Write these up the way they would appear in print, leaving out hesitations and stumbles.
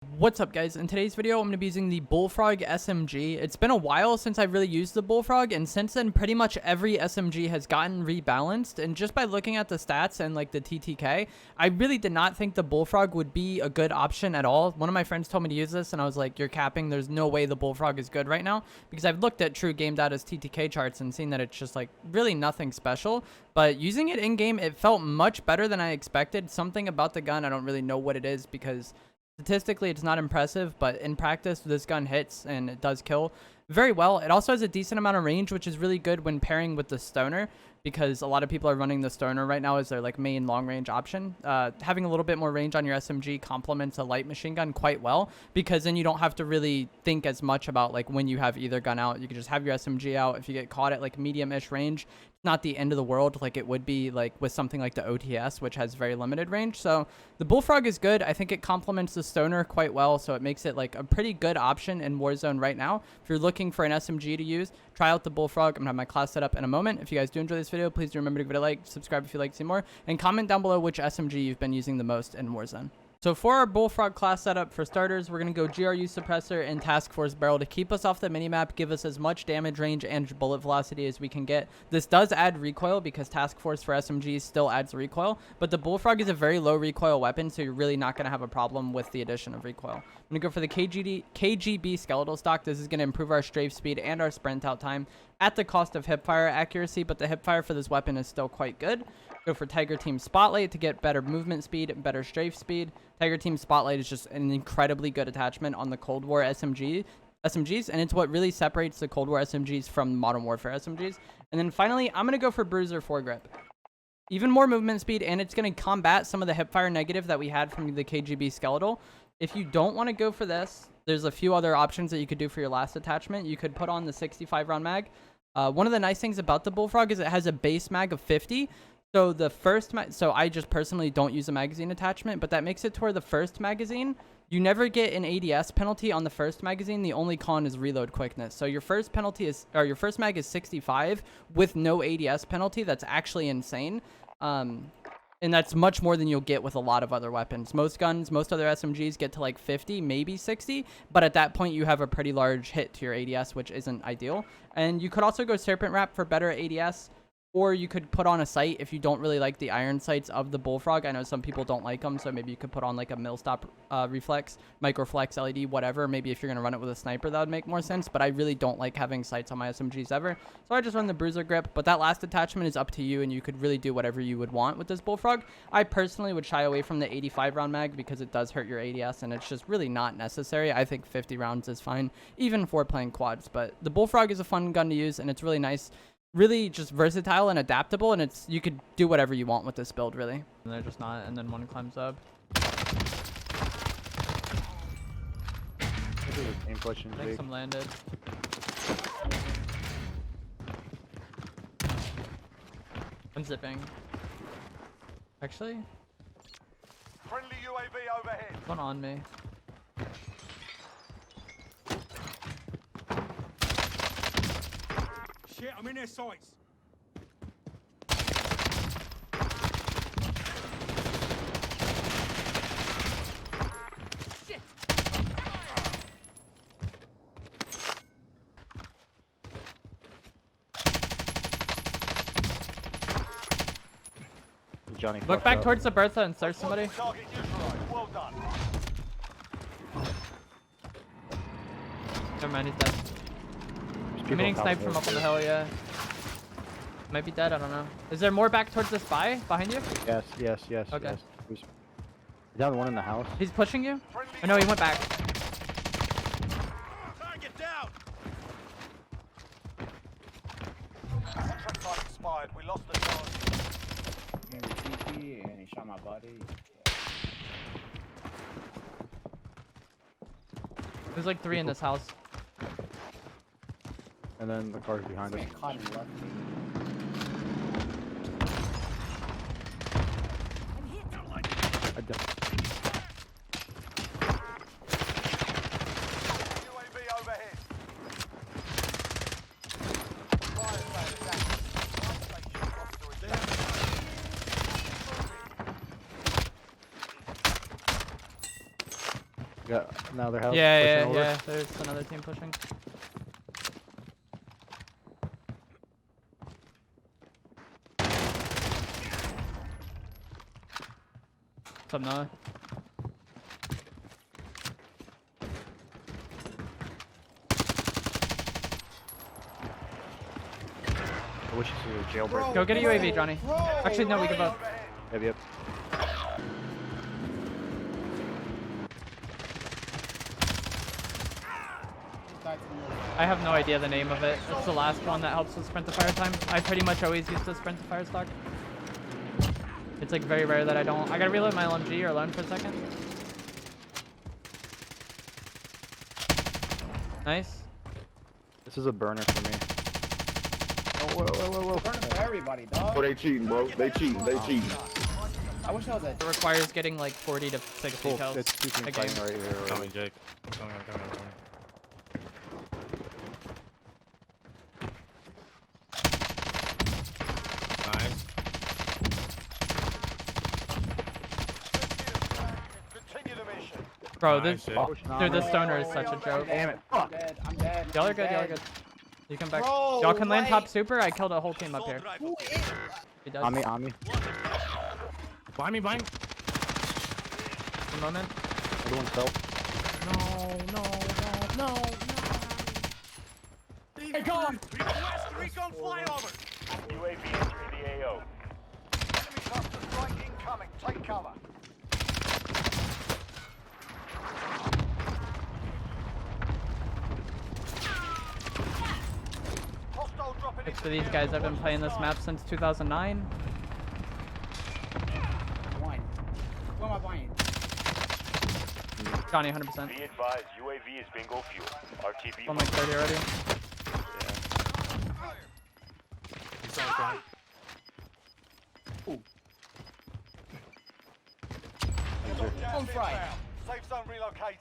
What's up, guys? In today's video, I'm going to be using the Bullfrog SMG. It's been a while since I've really used the Bullfrog, and since then, pretty much every SMG has gotten rebalanced, and just by looking at the stats and like the TTK, I really did not think the Bullfrog would be a good option at all. One of my friends told me to use this, and I was like, you're capping. There's no way the Bullfrog is good right now, because I've looked at True Game Data's TTK charts and seen that it's just like really nothing special, but using it in-game, it felt much better than I expected. Something about the gun, I don't really know what it is, because statistically, it's not impressive, but in practice, this gun hits and it does kill very well. It also has a decent amount of range, which is really good when pairing with the Stoner, because a lot of people are running the Stoner right now as their like main long range option. Having a little bit more range on your SMG complements a light machine gun quite well, because then you don't have to really think as much about like when you have either gun out. You can just have your SMG out. If you get caught at like medium-ish range, not the end of the world like it would be like with something like the OTS, which has very limited range. So the Bullfrog is good. I think it complements the Stoner quite well, so it makes it like a pretty good option in Warzone right now. If you're looking for an SMG to use, try out the Bullfrog. I'm gonna have my class set up in a moment. If you guys do enjoy this video, please do remember to give it a like, subscribe if you'd like to see more, and comment down below which SMG you've been using the most in Warzone. So for our Bullfrog class setup, for starters, we're going to go GRU Suppressor and Task Force Barrel to keep us off the minimap, give us as much damage range and bullet velocity as we can get. This does add recoil because Task Force for SMGs still adds recoil, but the Bullfrog is a very low recoil weapon, so you're really not going to have a problem with the addition of recoil. I'm going to go for the KGB Skeletal Stock. This is going to improve our strafe speed and our sprint out time at the cost of hipfire accuracy, but the hipfire for this weapon is still quite good. Go for Tiger Team Spotlight to get better movement speed and better strafe speed. Tiger Team Spotlight is just an incredibly good attachment on the Cold War SMGs, and it's what really separates the Cold War SMGs from Modern Warfare SMGs. And then finally, I'm going to go for Bruiser Foregrip. Even more movement speed, and it's going to combat some of the hipfire negative that we had from the KGB Skeletal. If you don't want to go for this, there's a few other options that you could do for your last attachment. You could put on the 65 round mag. One of the nice things about the Bullfrog is it has a base mag of 50. So the first, so I just personally don't use a magazine attachment, but that makes it to where the first magazine, you never get an ADS penalty on the first magazine. The only con is reload quickness. So your first penalty is, or your first mag is 65 with no ADS penalty. That's actually insane. And that's much more than you'll get with a lot of other weapons. Most guns, most other SMGs get to like 50, maybe 60, but at that point you have a pretty large hit to your ADS, which isn't ideal. And you could also go Serpent Wrap for better ADS. Or you could put on a sight if you don't really like the iron sights of the Bullfrog. I know some people don't like them, so maybe you could put on like a Millstop reflex, Microflex LED, whatever. Maybe if you're going to run it with a sniper, that would make more sense. But I really don't like having sights on my SMGs ever. So I just run the Bruiser Grip. But that last attachment is up to you, and you could really do whatever you would want with this Bullfrog. I personally would shy away from the 85 round mag because it does hurt your ADS, and it's just really not necessary. I think 50 rounds is fine, even for playing quads. But the Bullfrog is a fun gun to use, and it's really nice. Really just versatile and adaptable, and it's you could do whatever you want with this build, really. And they're just not, and then one climbs up. I think some landed. I'm zipping. Actually, Friendly UAV overhead. one on me. Shit, I'm in their sights. Shit. Johnny, Look back towards the Bertha and start somebody. Target neutralized. Well done. Never mind, he's dead. I'm getting sniped from up on the hill, yeah. Might be dead, I don't know. Is there more back towards this buy behind you? Yes, yes, yes. Okay. Yes. He's down one in the house. He's pushing you? Oh no, he went back. Target down. Contract time expired. We lost the charge. And he shot my body. There's like 3 in this house. And then the car's behind us. Caught him left. I don't- UAV overhead. Fire sale active. Got Now their house. Yeah, pushing yeah, over. yeah. There's another team pushing. What's up, Noah? I wish you could jailbreak. Go get a UAV, Johnny. Actually, no, we can both. Yep, yep. I have no idea the name of it. It's the last one that helps with sprint to fire time. I pretty much always use the sprint to fire stock. It's like very rare that I don't. I gotta reload my LMG or learn for a second. Nice. This is a burner for me. Oh, whoa. Burning for everybody, dog. Oh, they cheating, bro. They cheating. They cheating. I wish I was a. It requires getting like 40 to 60 Cool. kills It's two teams a game. fighting right here. Coming, Jake. I'm coming. Nice. Continue the mission. Bro, Nice, this Jake. dude, this stoner is such a joke. Damn it. I'm dead. I'm dead. Y'all are I'm good. Y'all are dead. good. You come back. Bro, Y'all can land top like- super. I killed a whole team up here. Who is? He does. On me. Behind me. A moment. Everyone's felt. No. Hey, come! Request recon flyover. UAV entering the AO. Enemy cluster strike incoming. Take cover. Hostile dropping It's into for these the guys. area. I've been playing this map since 2009. One. What am I buying? Johnny, 100%. Be advised, UAV is bingo fuel. RTB. I'm like 30 already. He's on front. On fry. Safe zone relocated.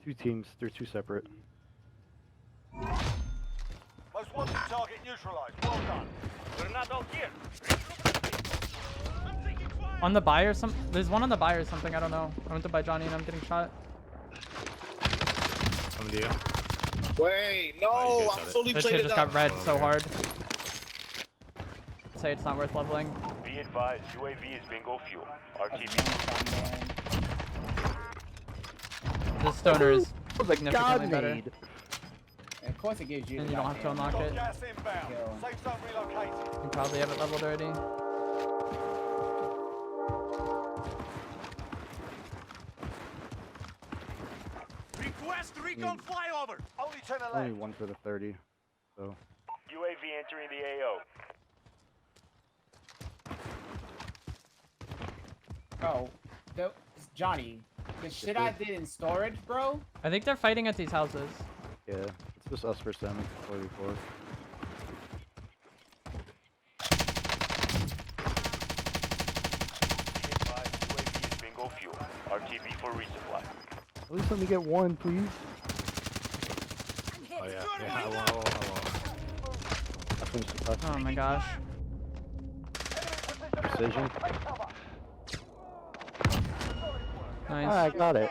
Two teams. They're two separate. Most wanted target neutralized. Well done. We're not out here. On the buy or something. There's one on the buy or something. I don't know. I went to buy Johnny and I'm getting shot. Coming to you. Wait, no. Oh, you guys I'm got it. solely This shit played just it got up. red so hard. Say it's not worth leveling. Be advised, UAV is bingo fuel. RTB. This stoner is significantly better. Nade. Of course it gives you. And the you don't have to goddamn- unlock it. Gas inbound. Kill. Safe zone relocated. You probably have it leveled already. Request recon flyover. Only 10 Only left. one for the 30. So UAV entering the AO. Bro, Johnny, the shit I did in storage, bro. I think they're fighting at these houses. yeah, it's just us versus them. 44. Be advised, UAV is bingo fuel. RTB for resupply. At least let me get one, please. Oh yeah. Yeah. Hello. I finished the touch. Oh my gosh. Precision. Nice. I got it.